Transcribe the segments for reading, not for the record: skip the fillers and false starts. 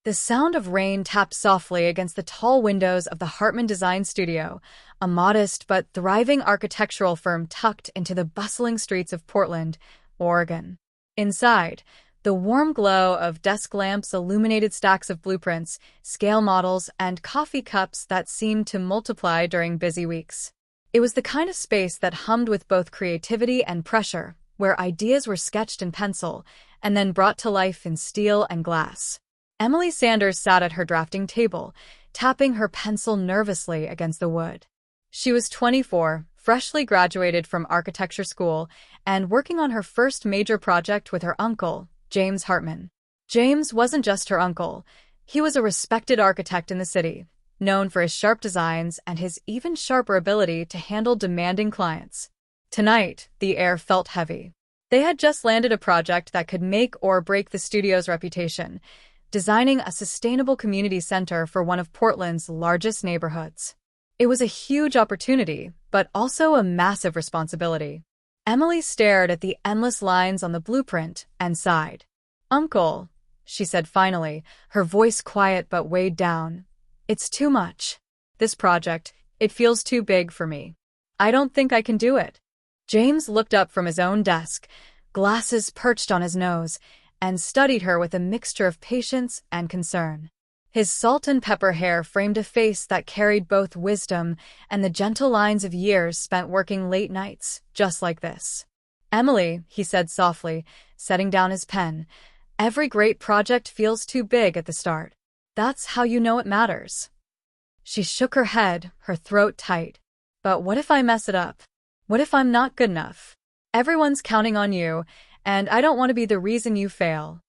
The sound of rain tapped softly against the tall windows of the Hartman Design Studio, a modest but thriving architectural firm tucked into the bustling streets of Portland, Oregon. Inside, the warm glow of desk lamps illuminated stacks of blueprints, scale models, and coffee cups that seemed to multiply during busy weeks. It was the kind of space that hummed with both creativity and pressure, where ideas were sketched in pencil and then brought to life in steel and glass. Emily Sanders sat at her drafting table, tapping her pencil nervously against the wood. She was 24, freshly graduated from architecture school, and working on her first major project with her uncle, James Hartman. James wasn't just her uncle. He was a respected architect in the city, known for his sharp designs and his even sharper ability to handle demanding clients. Tonight, the air felt heavy. They had just landed a project that could make or break the studio's reputation, designing a sustainable community center for one of Portland's largest neighborhoods. It was a huge opportunity, but also a massive responsibility. Emily stared at the endless lines on the blueprint and sighed. "Uncle," she said finally, her voice quiet but weighed down. "It's too much. This project, it feels too big for me. I don't think I can do it." James looked up from his own desk, glasses perched on his nose, and studied her with a mixture of patience and concern. His salt and pepper hair framed a face that carried both wisdom and the gentle lines of years spent working late nights, just like this. "Emily," he said softly, setting down his pen, "every great project feels too big at the start. That's how you know it matters." She shook her head, her throat tight. "But what if I mess it up? What if I'm not good enough? Everyone's counting on you, and I don't want to be the reason you fail."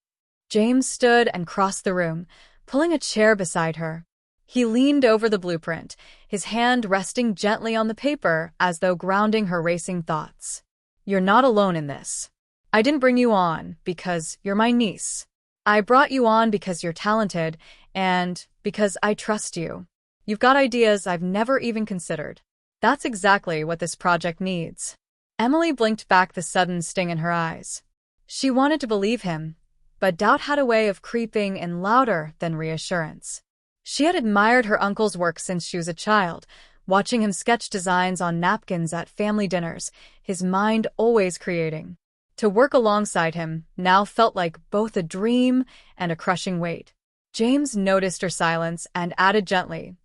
James stood and crossed the room, pulling a chair beside her. He leaned over the blueprint, his hand resting gently on the paper as though grounding her racing thoughts. "You're not alone in this. I didn't bring you on because you're my niece. I brought you on because you're talented and because I trust you. You've got ideas I've never even considered. That's exactly what this project needs." Emily blinked back the sudden sting in her eyes. She wanted to believe him, but doubt had a way of creeping in louder than reassurance. She had admired her uncle's work since she was a child, watching him sketch designs on napkins at family dinners, his mind always creating. To work alongside him now felt like both a dream and a crushing weight. James noticed her silence and added gently,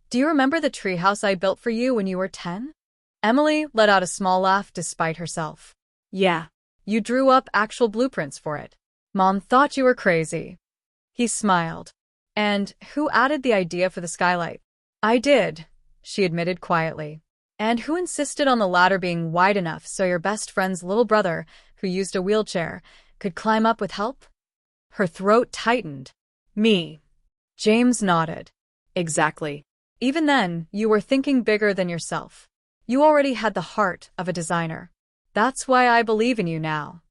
"Do you remember the treehouse I built for you when you were 10? Emily let out a small laugh despite herself. "Yeah, you drew up actual blueprints for it. Mom thought you were crazy." He smiled. "And who added the idea for the skylight?" "I did," she admitted quietly. "And who insisted on the ladder being wide enough so your best friend's little brother, who used a wheelchair, could climb up with help?" Her throat tightened. "Me." James nodded. "Exactly. Even then, you were thinking bigger than yourself. You already had the heart of a designer. That's why I believe in you now."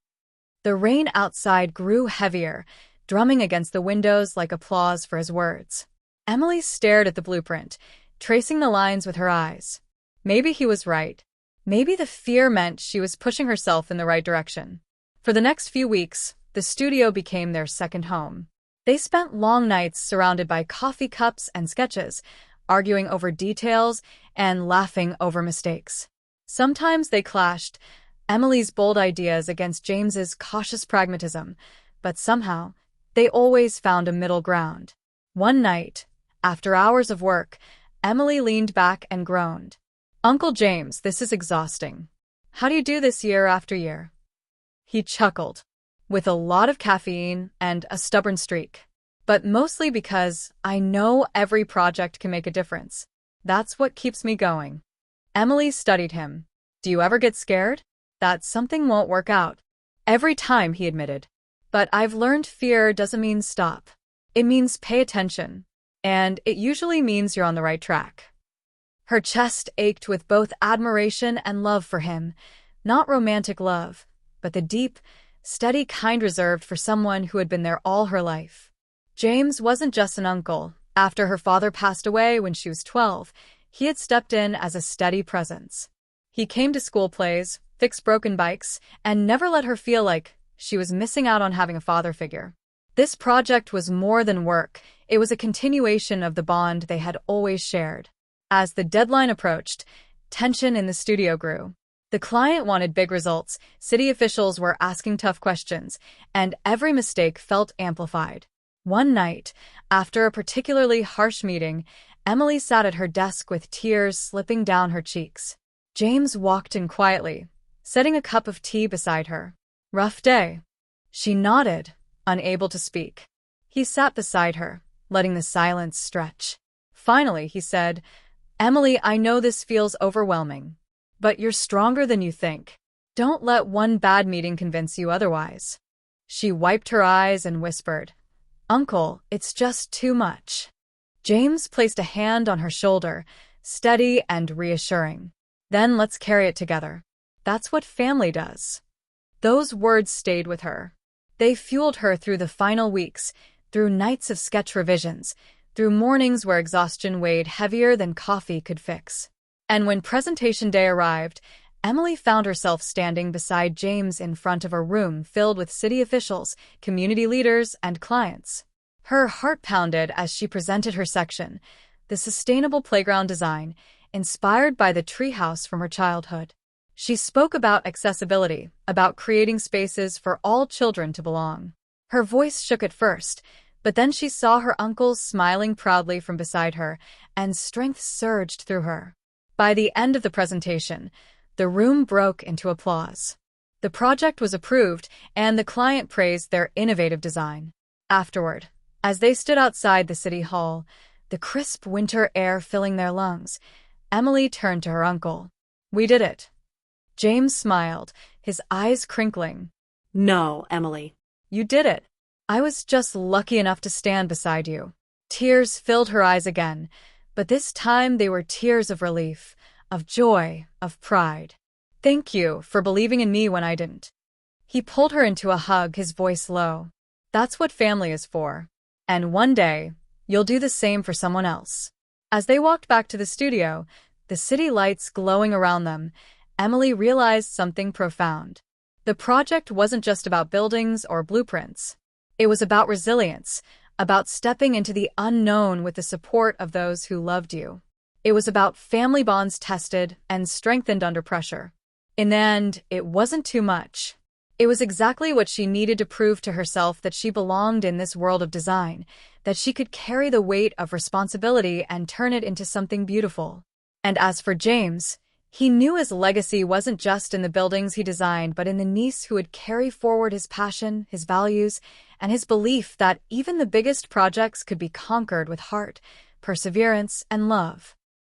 The rain outside grew heavier, drumming against the windows like applause for his words. Emily stared at the blueprint, tracing the lines with her eyes. Maybe he was right. Maybe the fear meant she was pushing herself in the right direction. For the next few weeks, the studio became their second home. They spent long nights surrounded by coffee cups and sketches, arguing over details and laughing over mistakes. Sometimes they clashed, Emily's bold ideas against James's cautious pragmatism, but somehow, they always found a middle ground. One night, after hours of work, Emily leaned back and groaned. "Uncle James, this is exhausting. How do you do this year after year?" He chuckled. "With a lot of caffeine and a stubborn streak. But mostly because I know every project can make a difference. That's what keeps me going." Emily studied him. "Do you ever get scared that something won't work out?" "Every time," he admitted. "But I've learned fear doesn't mean stop. It means pay attention. And it usually means you're on the right track." Her chest ached with both admiration and love for him. Not romantic love, but the deep, steady kind reserved for someone who had been there all her life. James wasn't just an uncle. After her father passed away when she was 12, he had stepped in as a steady presence. He came to school plays, fixed broken bikes, and never let her feel like she was missing out on having a father figure. This project was more than work, it was a continuation of the bond they had always shared. As the deadline approached, tension in the studio grew. The client wanted big results, city officials were asking tough questions, and every mistake felt amplified. One night, after a particularly harsh meeting, Emily sat at her desk with tears slipping down her cheeks. James walked in quietly, setting a cup of tea beside her. "Rough day." She nodded, unable to speak. He sat beside her, letting the silence stretch. Finally, he said, "Emily, I know this feels overwhelming, but you're stronger than you think. Don't let one bad meeting convince you otherwise." She wiped her eyes and whispered, "Uncle, it's just too much." James placed a hand on her shoulder, steady and reassuring. "Then let's carry it together. That's what family does." Those words stayed with her. They fueled her through the final weeks, through nights of sketch revisions, through mornings where exhaustion weighed heavier than coffee could fix. And when presentation day arrived, Emily found herself standing beside James in front of a room filled with city officials, community leaders, and clients. Her heart pounded as she presented her section, the sustainable playground design, inspired by the treehouse from her childhood. She spoke about accessibility, about creating spaces for all children to belong. Her voice shook at first, but then she saw her uncle smiling proudly from beside her, and strength surged through her. By the end of the presentation, the room broke into applause. The project was approved, and the client praised their innovative design. Afterward, as they stood outside the city hall, the crisp winter air filling their lungs, Emily turned to her uncle. "We did it." James smiled, his eyes crinkling. "No, Emily. "You did it. I was just lucky enough to stand beside you." Tears filled her eyes again, but this time they were tears of relief, of joy, of pride. "Thank you for believing in me when I didn't." He pulled her into a hug, his voice low. "That's what family is for. And one day, you'll do the same for someone else." As they walked back to the studio, the city lights glowing around them, Emily realized something profound. The project wasn't just about buildings or blueprints. It was about resilience, about stepping into the unknown with the support of those who loved you. It was about family bonds tested and strengthened under pressure. In the end, it wasn't too much. It was exactly what she needed to prove to herself that she belonged in this world of design, that she could carry the weight of responsibility and turn it into something beautiful. And as for James, he knew his legacy wasn't just in the buildings he designed, but in the niece who would carry forward his passion, his values, and his belief that even the biggest projects could be conquered with heart, perseverance, and love.